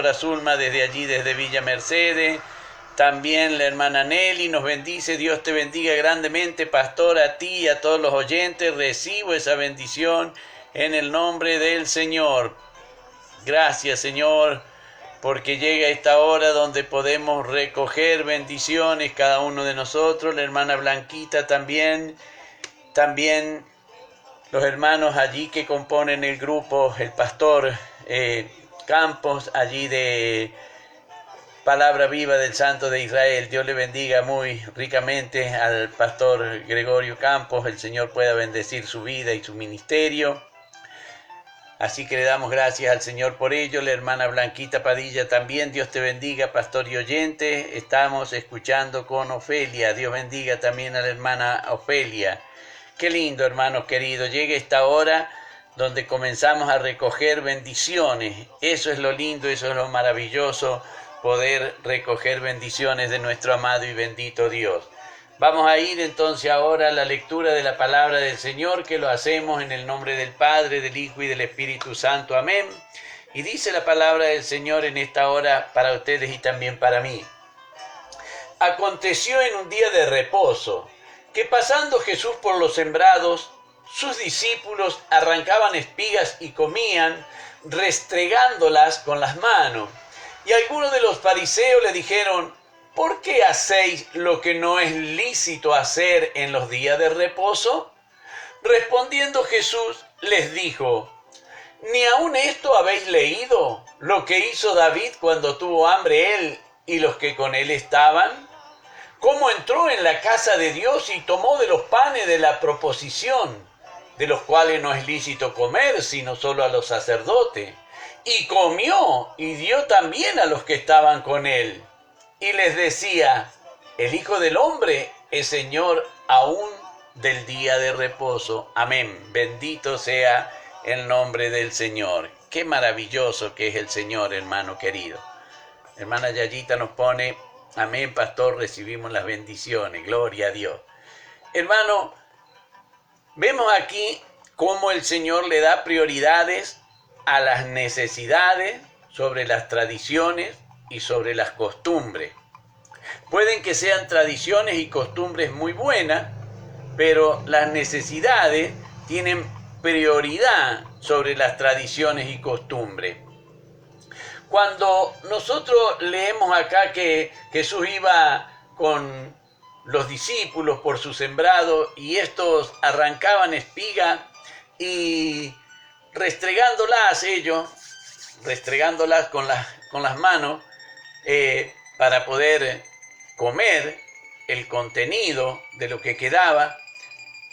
pastora Zulma desde allí, desde Villa Mercedes. También la hermana Nelly nos bendice. Dios te bendiga grandemente, pastor, a ti y a todos los oyentes. Recibo esa bendición en el nombre del Señor. Gracias, Señor, porque llega esta hora donde podemos recoger bendiciones cada uno de nosotros. La hermana Blanquita también los hermanos allí que componen el grupo, el pastor Campos, allí de Palabra Viva del Santo de Israel. Dios le bendiga muy ricamente al pastor Gregorio Campos. El Señor pueda bendecir su vida y su ministerio. Así que le damos gracias al Señor por ello. La hermana Blanquita Padilla también. Dios te bendiga, pastor y oyente. Estamos escuchando con Ofelia. Dios bendiga también a la hermana Ofelia. Qué lindo, hermanos queridos. Llega esta hora donde comenzamos a recoger bendiciones. Eso es lo lindo, eso es lo maravilloso, poder recoger bendiciones de nuestro amado y bendito Dios. Vamos a ir entonces ahora a la lectura de la palabra del Señor, que lo hacemos en el nombre del Padre, del Hijo y del Espíritu Santo. Amén. Y dice la palabra del Señor en esta hora para ustedes y también para mí. Aconteció en un día de reposo, que pasando Jesús por los sembrados, sus discípulos arrancaban espigas y comían, restregándolas con las manos. Y algunos de los fariseos le dijeron: ¿por qué hacéis lo que no es lícito hacer en los días de reposo? Respondiendo Jesús les dijo: ¿ni aun esto habéis leído, lo que hizo David cuando tuvo hambre él y los que con él estaban? Cómo entró en la casa de Dios y tomó de los panes de la proposición, de los cuales no es lícito comer, sino solo a los sacerdotes, y comió y dio también a los que estaban con él. Y les decía: el Hijo del Hombre es Señor aún del día de reposo. Amén. Bendito sea el nombre del Señor. Qué maravilloso que es el Señor, hermano querido. Hermana Yayita nos pone: amén, pastor, recibimos las bendiciones. Gloria a Dios. Hermano, vemos aquí cómo el Señor le da prioridades a las necesidades sobre las tradiciones y sobre las costumbres. Pueden que sean tradiciones y costumbres muy buenas, pero las necesidades tienen prioridad sobre las tradiciones y costumbres. Cuando nosotros leemos acá que Jesús iba con los discípulos por su sembrado y estos arrancaban espiga y restregándolas con las manos para poder comer el contenido de lo que quedaba,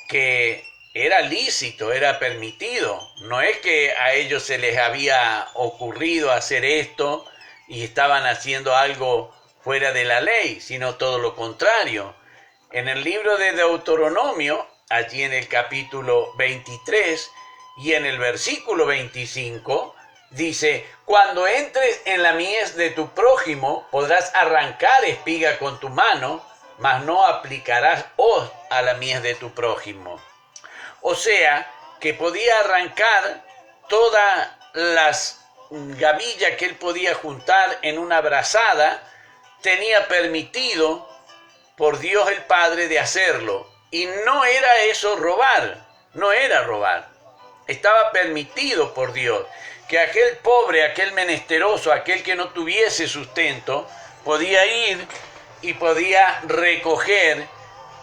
que era lícito, era permitido. No es que a ellos se les había ocurrido hacer esto y estaban haciendo algo fuera de la ley, sino todo lo contrario. En el libro de Deuteronomio, allí en el capítulo 23 y en el versículo 25, dice: cuando entres en la mies de tu prójimo, podrás arrancar espiga con tu mano, mas no aplicarás hoz a la mies de tu prójimo. O sea, que podía arrancar todas las gavillas que él podía juntar en una brazada. Tenía permitido por Dios el Padre de hacerlo. Y no era eso robar, no era robar. Estaba permitido por Dios que aquel pobre, aquel menesteroso, aquel que no tuviese sustento, podía ir y podía recoger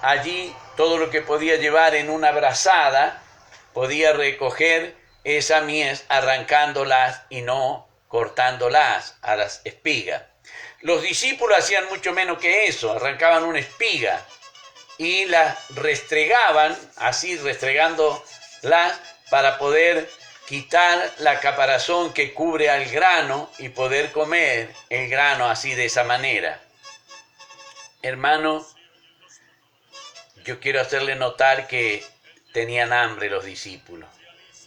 allí todo lo que podía llevar en una brazada, podía recoger esa mies arrancándolas y no cortándolas a las espigas. Los discípulos hacían mucho menos que eso, arrancaban una espiga y las restregaban, así restregándolas para poder quitar la caparazón que cubre al grano y poder comer el grano así de esa manera. Hermano, yo quiero hacerle notar que tenían hambre los discípulos.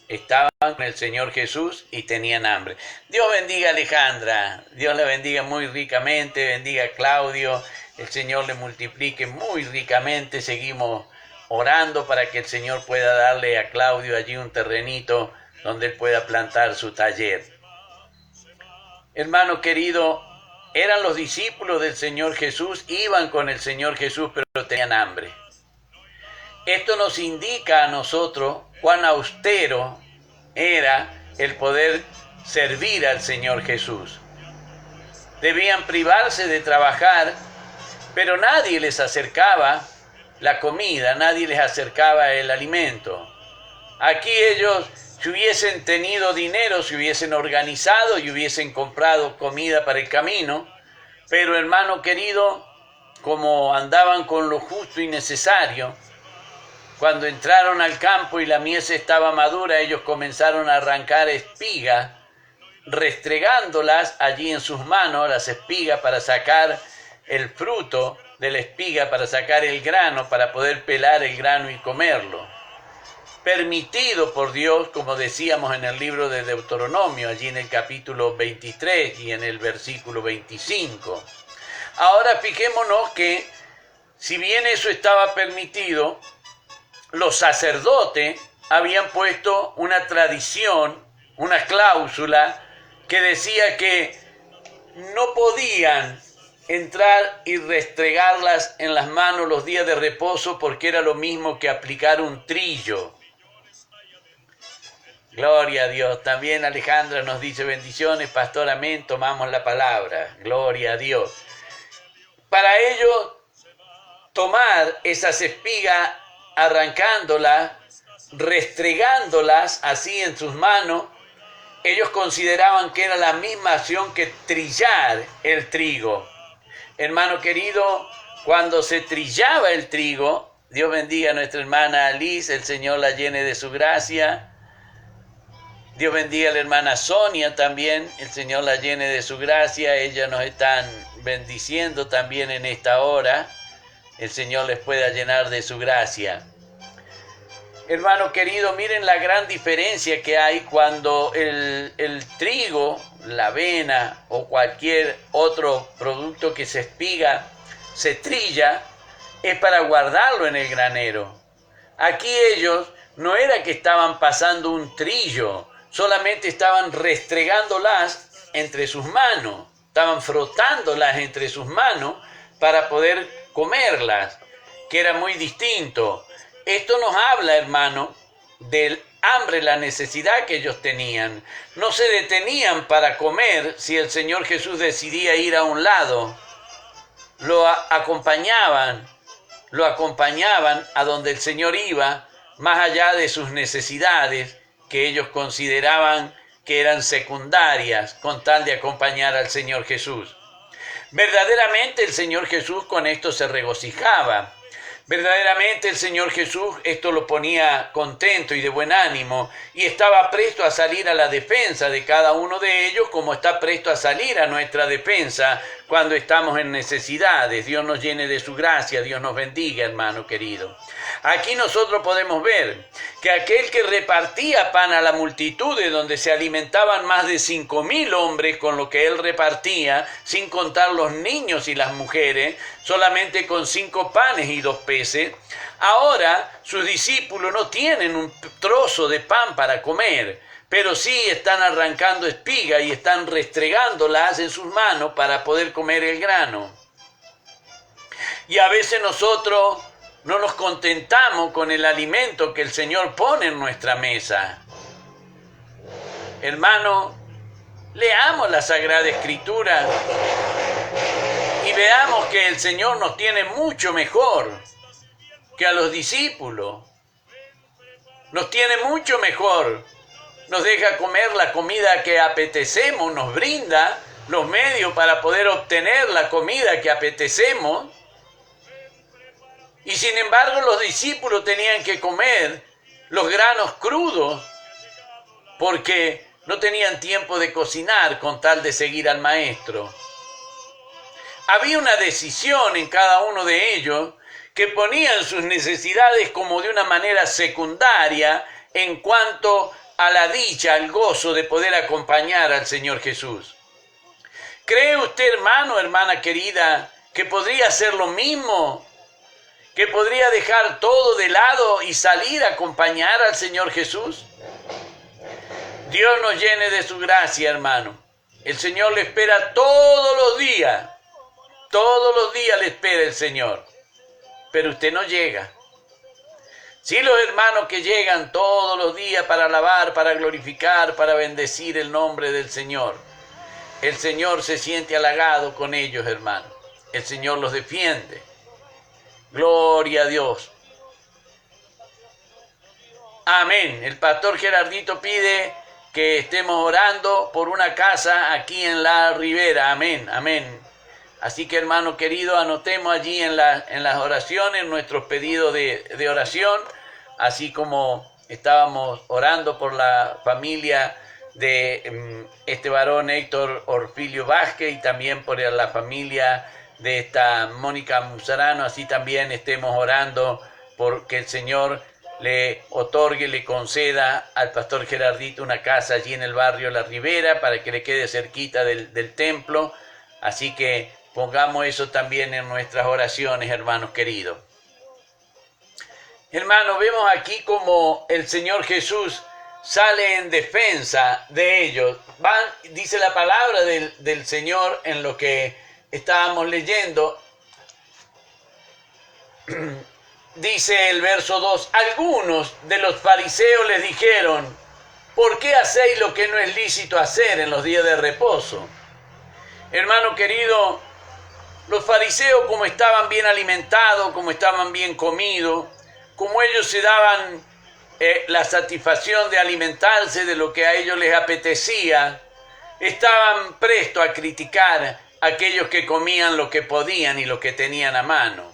Estaban con el Señor Jesús y tenían hambre. Dios bendiga a Alejandra, Dios la bendiga muy ricamente, bendiga a Claudio, el Señor le multiplique muy ricamente. Seguimos orando para que el Señor pueda darle a Claudio allí un terrenito donde él pueda plantar su taller. hermano querido, eran los discípulos del Señor Jesús, iban con el Señor Jesús, pero tenían hambre. Esto nos indica a nosotros cuán austero era el poder servir al Señor Jesús. Debían privarse de trabajar, pero nadie les acercaba la comida, nadie les acercaba el alimento. Aquí ellos, si hubiesen tenido dinero, se hubiesen organizado y hubiesen comprado comida para el camino, pero hermano querido, como andaban con lo justo y necesario, cuando entraron al campo y la mies estaba madura, ellos comenzaron a arrancar espigas, restregándolas allí en sus manos, las espigas, para sacar el fruto de la espiga, para sacar el grano, para poder pelar el grano y comerlo. Permitido por Dios, como decíamos en el libro de Deuteronomio, allí en el capítulo 23 y en el versículo 25. Ahora fijémonos que, si bien eso estaba permitido, los sacerdotes habían puesto una tradición, una cláusula que decía que no podían entrar y restregarlas en las manos los días de reposo, porque era lo mismo que aplicar un trillo. Gloria a Dios. También Alejandra nos dice: bendiciones, pastor, amén, tomamos la palabra. Gloria a Dios. Para ellos, tomar esas espigas, arrancándolas, restregándolas así en sus manos, ellos consideraban que era la misma acción que trillar el trigo. Hermano querido, cuando se trillaba el trigo, Dios bendiga a nuestra hermana Alice, el Señor la llene de su gracia. Dios bendiga a la hermana Sonia también, el Señor la llene de su gracia. Ellas nos están bendiciendo también en esta hora. El Señor les pueda llenar de su gracia. Hermano querido, miren la gran diferencia que hay cuando el trigo, la avena o cualquier otro producto que se espiga, se trilla, es para guardarlo en el granero. Aquí ellos no era que estaban pasando un trillo, solamente estaban restregándolas entre sus manos, estaban frotándolas entre sus manos para poder comerlas, que era muy distinto. Esto nos habla, hermano, del hambre, la necesidad que ellos tenían. No se detenían para comer si el Señor Jesús decidía ir a un lado. Lo acompañaban a donde el Señor iba, más allá de sus necesidades, que ellos consideraban que eran secundarias, con tal de acompañar al Señor Jesús. Verdaderamente el Señor Jesús con esto se regocijaba. Verdaderamente el Señor Jesús esto lo ponía contento y de buen ánimo, y estaba presto a salir a la defensa de cada uno de ellos, como está presto a salir a nuestra defensa cuando estamos en necesidades. Dios nos llene de su gracia, Dios nos bendiga, hermano querido. Aquí nosotros podemos ver que aquel que repartía pan a la multitud, de donde se alimentaban más de 5.000 hombres con lo que él repartía, sin contar los niños y las mujeres, solamente con 5 panes y 2 peces, ahora sus discípulos no tienen un trozo de pan para comer, pero sí están arrancando espigas y están restregándolas en sus manos para poder comer el grano. Y a veces nosotros no nos contentamos con el alimento que el Señor pone en nuestra mesa. Hermano, leamos la Sagrada Escritura y veamos que el Señor nos tiene mucho mejor que a los discípulos. Nos tiene mucho mejor. Nos deja comer la comida que apetecemos, nos brinda los medios para poder obtener la comida que apetecemos. Y sin embargo los discípulos tenían que comer los granos crudos porque no tenían tiempo de cocinar con tal de seguir al maestro. Había una decisión en cada uno de ellos que ponían sus necesidades como de una manera secundaria en cuanto a la dicha, al gozo de poder acompañar al Señor Jesús. ¿Cree usted, hermano, hermana querida, que podría hacer lo mismo? ¿Que podría dejar todo de lado y salir a acompañar al Señor Jesús? Dios nos llene de su gracia, hermano. El Señor le espera todos los días. Todos los días le espera el Señor. Pero usted no llega. Sí, los hermanos que llegan todos los días para alabar, para glorificar, para bendecir el nombre del Señor. El Señor se siente halagado con ellos, hermanos. El Señor los defiende. Gloria a Dios. Amén. El pastor Gerardito pide que estemos orando por una casa aquí en la Ribera. Amén, amén. Así que, hermano querido, anotemos allí en las oraciones nuestros pedidos de oración, así como estábamos orando por la familia de este varón Héctor Orfilio Vázquez y también por la familia de esta Mónica Musarano, así también estemos orando porque el Señor le otorgue, le conceda al pastor Gerardito una casa allí en el barrio La Ribera para que le quede cerquita del templo. Así que pongamos eso también en nuestras oraciones, hermanos queridos. Hermanos, vemos aquí como el Señor Jesús sale en defensa de ellos. Dice la palabra del Señor en lo que estábamos leyendo. Dice el verso 2, algunos de los fariseos les dijeron, ¿por qué hacéis lo que no es lícito hacer en los días de reposo? Hermano querido, los fariseos, como estaban bien alimentados, como estaban bien comidos, como ellos se daban la satisfacción de alimentarse de lo que a ellos les apetecía, estaban prestos a criticar a aquellos que comían lo que podían y lo que tenían a mano.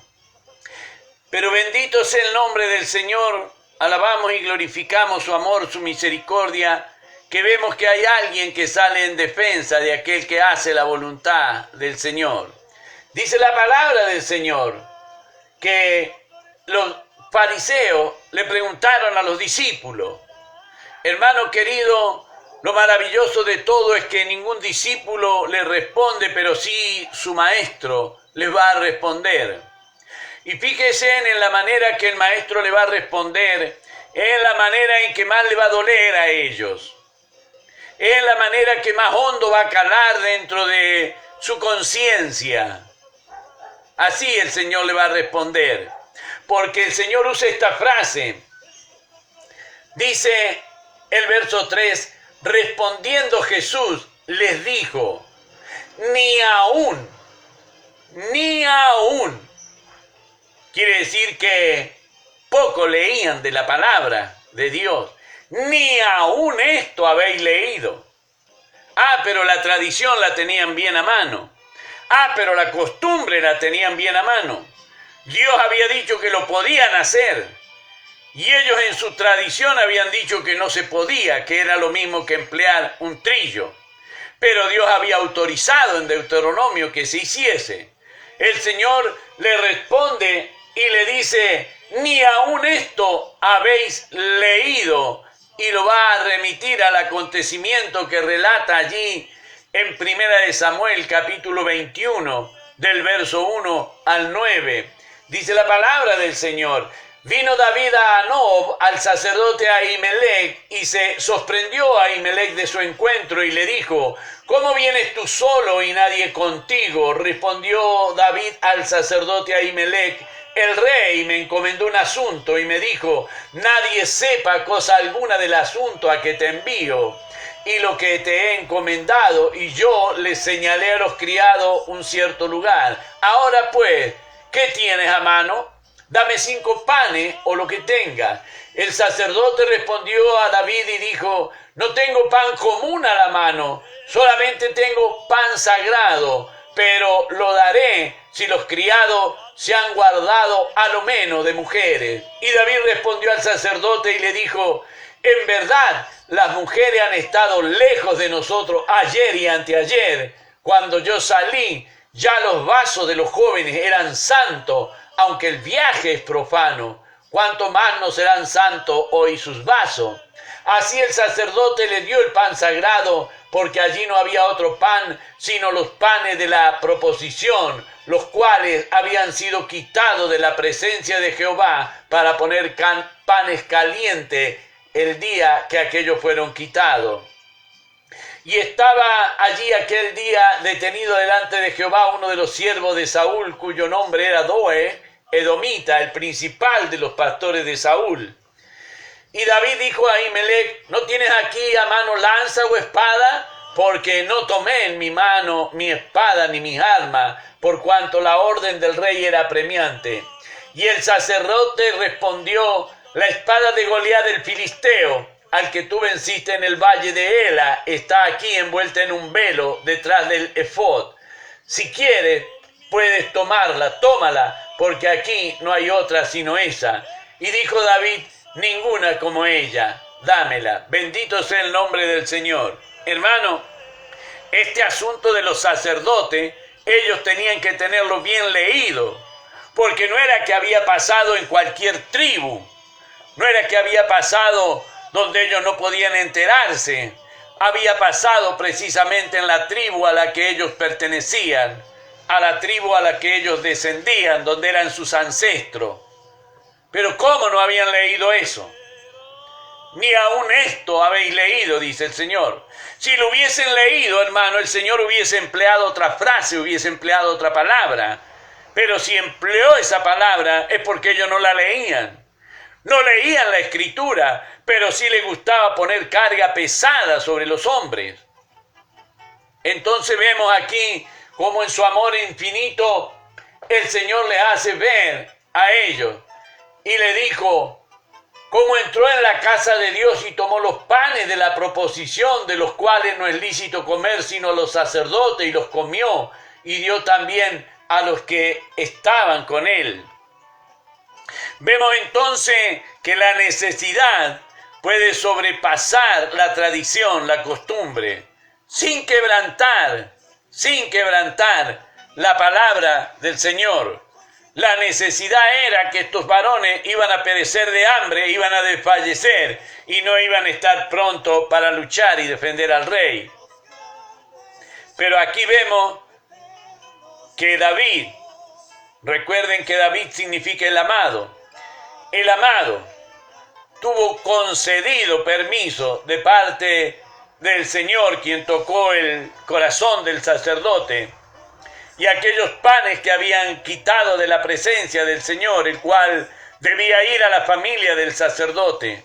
Pero bendito sea el nombre del Señor, alabamos y glorificamos su amor, su misericordia, que vemos que hay alguien que sale en defensa de aquel que hace la voluntad del Señor. Dice la palabra del Señor que los fariseos le preguntaron a los discípulos, hermano querido, lo maravilloso de todo es que ningún discípulo le responde, pero sí su maestro les va a responder. Y fíjese en la manera que el maestro le va a responder, en la manera en que más le va a doler a ellos, en la manera que más hondo va a calar dentro de su conciencia. Así el Señor le va a responder, porque el Señor usa esta frase. Dice el verso 3, respondiendo Jesús les dijo, ni aún. Quiere decir que poco leían de la palabra de Dios. Ni aún esto habéis leído. Pero la tradición la tenían bien a mano. Pero la costumbre la tenían bien a mano. Dios había dicho que lo podían hacer. Y ellos en su tradición habían dicho que no se podía, que era lo mismo que emplear un trillo. Pero Dios había autorizado en Deuteronomio que se hiciese. El Señor le responde y le dice, ni aún esto habéis leído, y lo va a remitir al acontecimiento que relata allí en 1 Samuel capítulo 21, del verso 1 al 9. Dice la palabra del Señor, vino David a Nob, al sacerdote Ahimelech, y se sorprendió a Ahimelech de su encuentro y le dijo, ¿cómo vienes tú solo y nadie contigo? Respondió David al sacerdote Ahimelech, el rey me encomendó un asunto y me dijo, nadie sepa cosa alguna del asunto a que te envío y lo que te he encomendado, y yo le señalé a los criados un cierto lugar. Ahora pues, ¿qué tienes a mano? Dame 5 panes o lo que tengas. El sacerdote respondió a David y dijo, no tengo pan común a la mano, solamente tengo pan sagrado, pero lo daré si los criados se han guardado a lo menos de mujeres. Y David respondió al sacerdote y le dijo, en verdad, las mujeres han estado lejos de nosotros ayer y anteayer. Cuando yo salí, ya los vasos de los jóvenes eran santos, aunque el viaje es profano. ¿Cuánto más no serán santos hoy sus vasos? Así el sacerdote le dio el pan sagrado, porque allí no había otro pan, sino los panes de la proposición, los cuales habían sido quitados de la presencia de Jehová para poner panes calientes el día que aquellos fueron quitados. Y estaba allí aquel día detenido delante de Jehová uno de los siervos de Saúl, cuyo nombre era Doeg, edomita, el principal de los pastores de Saúl. Y David dijo a Ahimelech: ¿no tienes aquí a mano lanza o espada? Porque no tomé en mi mano mi espada ni mis armas, por cuanto la orden del rey era apremiante. Y el sacerdote respondió: la espada de Goliat el filisteo, al que tú venciste en el valle de Ela, está aquí envuelta en un velo detrás del efod. Si quieres, puedes tomarla, tómala, porque aquí no hay otra sino esa. Y dijo David: ninguna como ella, dámela. Bendito sea el nombre del Señor. Hermano, este asunto de los sacerdotes, ellos tenían que tenerlo bien leído, porque no era que había pasado en cualquier tribu, no era que había pasado donde ellos no podían enterarse, había pasado precisamente en la tribu a la que ellos pertenecían, a la tribu a la que ellos descendían, donde eran sus ancestros. Pero ¿cómo no habían leído eso? Ni aún esto habéis leído, dice el Señor. Si lo hubiesen leído, hermano, el Señor hubiese empleado otra frase, hubiese empleado otra palabra. Pero si empleó esa palabra es porque ellos no la leían. No leían la Escritura, pero sí les gustaba poner carga pesada sobre los hombres. Entonces vemos aquí cómo en su amor infinito el Señor les hace ver a ellos. Y le dijo cómo entró en la casa de Dios y tomó los panes de la proposición, de los cuales no es lícito comer sino a los sacerdotes, y los comió, y dio también a los que estaban con él. Vemos entonces que la necesidad puede sobrepasar la tradición, la costumbre, sin quebrantar la palabra del Señor. La necesidad era que estos varones iban a perecer de hambre, iban a desfallecer y no iban a estar prontos para luchar y defender al rey. Pero aquí vemos que David, recuerden que David significa el amado tuvo concedido permiso de parte del Señor, quien tocó el corazón del sacerdote, y aquellos panes que habían quitado de la presencia del Señor, el cual debía ir a la familia del sacerdote.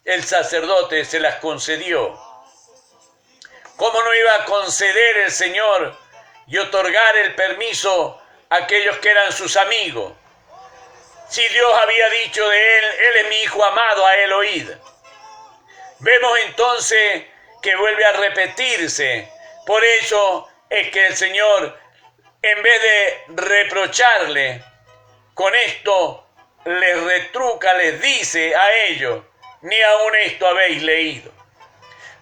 El sacerdote se las concedió. ¿Cómo no iba a conceder el Señor y otorgar el permiso a aquellos que eran sus amigos? Si Dios había dicho de él: él es mi hijo amado, a él oíd. Vemos entonces que vuelve a repetirse. Por eso es que el Señor, en vez de reprocharle, con esto les retruca, les dice a ellos: ni aun esto habéis leído.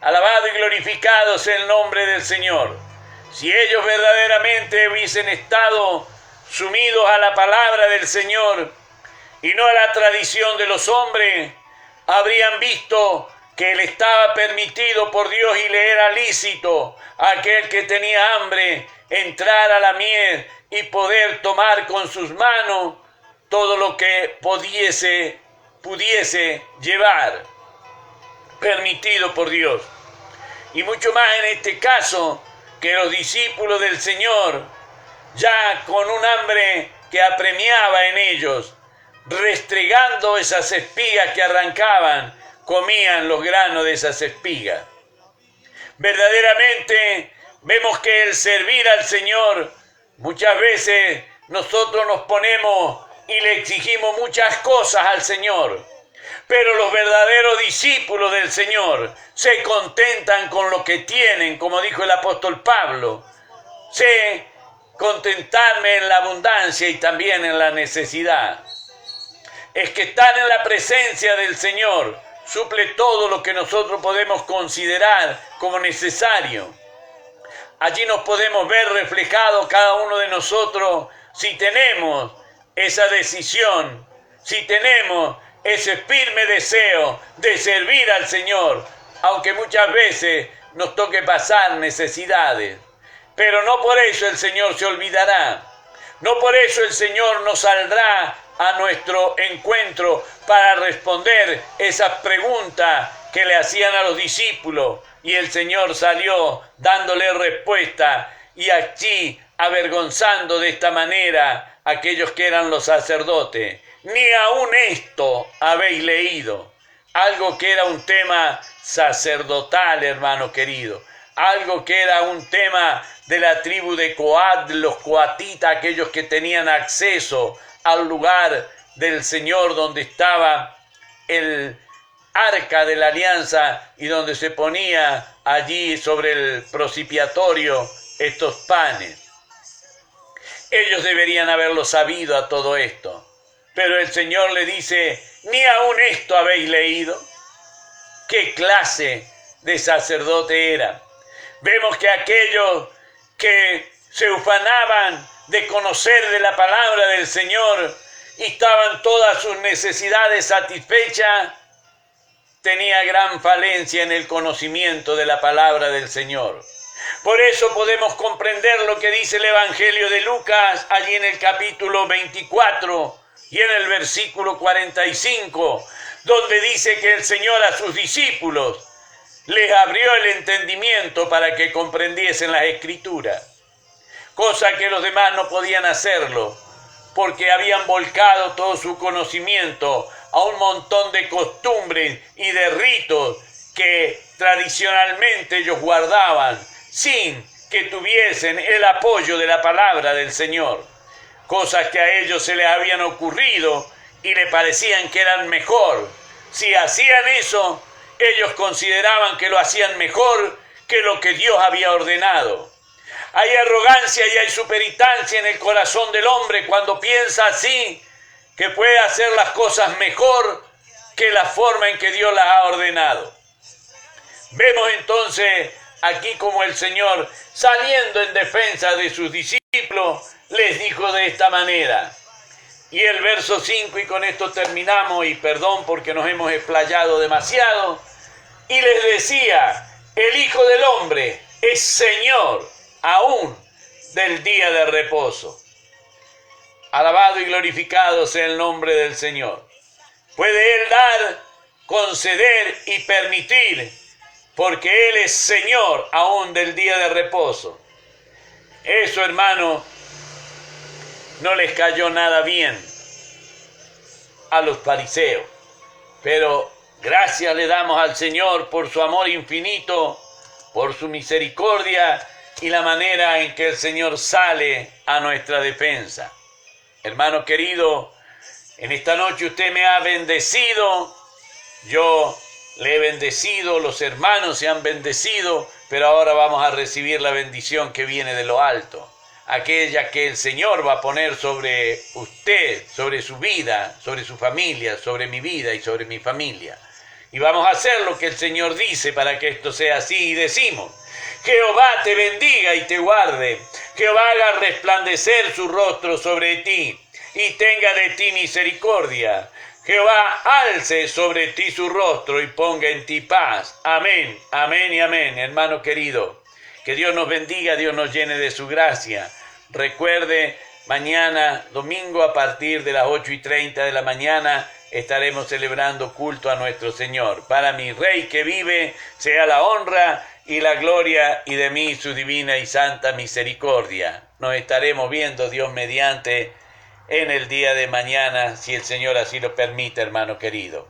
Alabado y glorificado sea el nombre del Señor. Si ellos verdaderamente hubiesen estado sumidos a la palabra del Señor y no a la tradición de los hombres, habrían visto que le estaba permitido por Dios y le era lícito a aquel que tenía hambre entrar a la mies y poder tomar con sus manos todo lo que pudiese llevar, permitido por Dios. Y mucho más en este caso, que los discípulos del Señor, ya con un hambre que apremiaba en ellos, restregando esas espigas que arrancaban, comían los granos de esas espigas. Verdaderamente vemos que el servir al Señor, muchas veces nosotros nos ponemos y le exigimos muchas cosas al Señor, pero los verdaderos discípulos del Señor se contentan con lo que tienen, como dijo el apóstol Pablo: sé contentarme en la abundancia y también en la necesidad. Es que estar en la presencia del Señor suple todo lo que nosotros podemos considerar como necesario. Allí nos podemos ver reflejados cada uno de nosotros si tenemos esa decisión, si tenemos ese firme deseo de servir al Señor, aunque muchas veces nos toque pasar necesidades. Pero no por eso el Señor se olvidará, no por eso el Señor nos saldrá a nuestro encuentro para responder esas preguntas que le hacían a los discípulos: y el Señor salió dándole respuesta y allí avergonzando de esta manera a aquellos que eran los sacerdotes. Ni aun esto habéis leído. Algo que era un tema sacerdotal, hermano querido. Algo que era un tema de la tribu de Coat, los coatitas, aquellos que tenían acceso al lugar del Señor donde estaba el arca de la alianza y donde se ponía allí sobre el propiciatorio estos panes. Ellos deberían haberlo sabido a todo esto. Pero el Señor le dice, ¿ni aun esto habéis leído? ¿Qué clase de sacerdote era? Vemos que aquellos que se ufanaban de conocer de la palabra del Señor y estaban todas sus necesidades satisfechas, tenía gran falencia en el conocimiento de la palabra del Señor. Por eso podemos comprender lo que dice el Evangelio de Lucas, allí en el capítulo 24 y en el versículo 45, donde dice que el Señor a sus discípulos les abrió el entendimiento para que comprendiesen las Escrituras, cosa que los demás no podían hacerlo, porque habían volcado todo su conocimiento a un montón de costumbres y de ritos que tradicionalmente ellos guardaban, sin que tuviesen el apoyo de la palabra del Señor. Cosas que a ellos se les habían ocurrido y le parecían que eran mejor. Si hacían eso, ellos consideraban que lo hacían mejor que lo que Dios había ordenado. Hay arrogancia y hay superitancia en el corazón del hombre cuando piensa así, que puede hacer las cosas mejor que la forma en que Dios las ha ordenado. Vemos entonces aquí como el Señor, saliendo en defensa de sus discípulos, les dijo de esta manera. Y el verso 5, y con esto terminamos, y perdón porque nos hemos explayado demasiado, y les decía, el Hijo del Hombre es Señor aún del día de reposo. Alabado y glorificado sea el nombre del Señor. Puede Él dar, conceder y permitir, porque Él es Señor aún del día de reposo. Eso, hermano, no les cayó nada bien a los fariseos, pero gracias le damos al Señor por su amor infinito, por su misericordia y la manera en que el Señor sale a nuestra defensa. Hermano querido, en esta noche usted me ha bendecido, yo le he bendecido, los hermanos se han bendecido, pero ahora vamos a recibir la bendición que viene de lo alto, aquella que el Señor va a poner sobre usted, sobre su vida, sobre su familia, sobre mi vida y sobre mi familia. Y vamos a hacer lo que el Señor dice para que esto sea así, y decimos: Jehová te bendiga y te guarde, Jehová haga resplandecer su rostro sobre ti y tenga de ti misericordia. Jehová alce sobre ti su rostro y ponga en ti paz. Amén, amén y amén. Hermano querido, que Dios nos bendiga, Dios nos llene de su gracia. Recuerde, mañana, domingo, a partir de las 8:30 de la mañana, estaremos celebrando culto a nuestro Señor. Para mi Rey que vive, sea la honra y la gloria, y de mí su divina y santa misericordia. Nos estaremos viendo, Dios mediante, en el día de mañana, si el Señor así lo permite, hermano querido.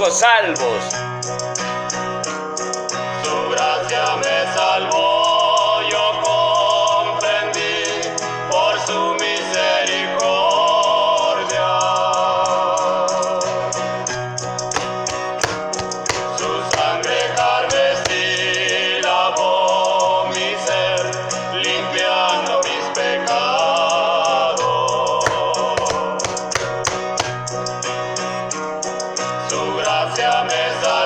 Salvos. Su gracia me salvó, yo comprendí por su misericordia. Su sangre carmesí lavó mi ser, limpiando mis pecados. Su gracia me salvó.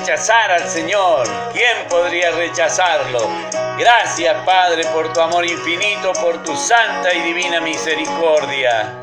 rechazar al Señor? ¿Quién podría rechazarlo? Gracias, Padre, por tu amor infinito, por tu santa y divina misericordia.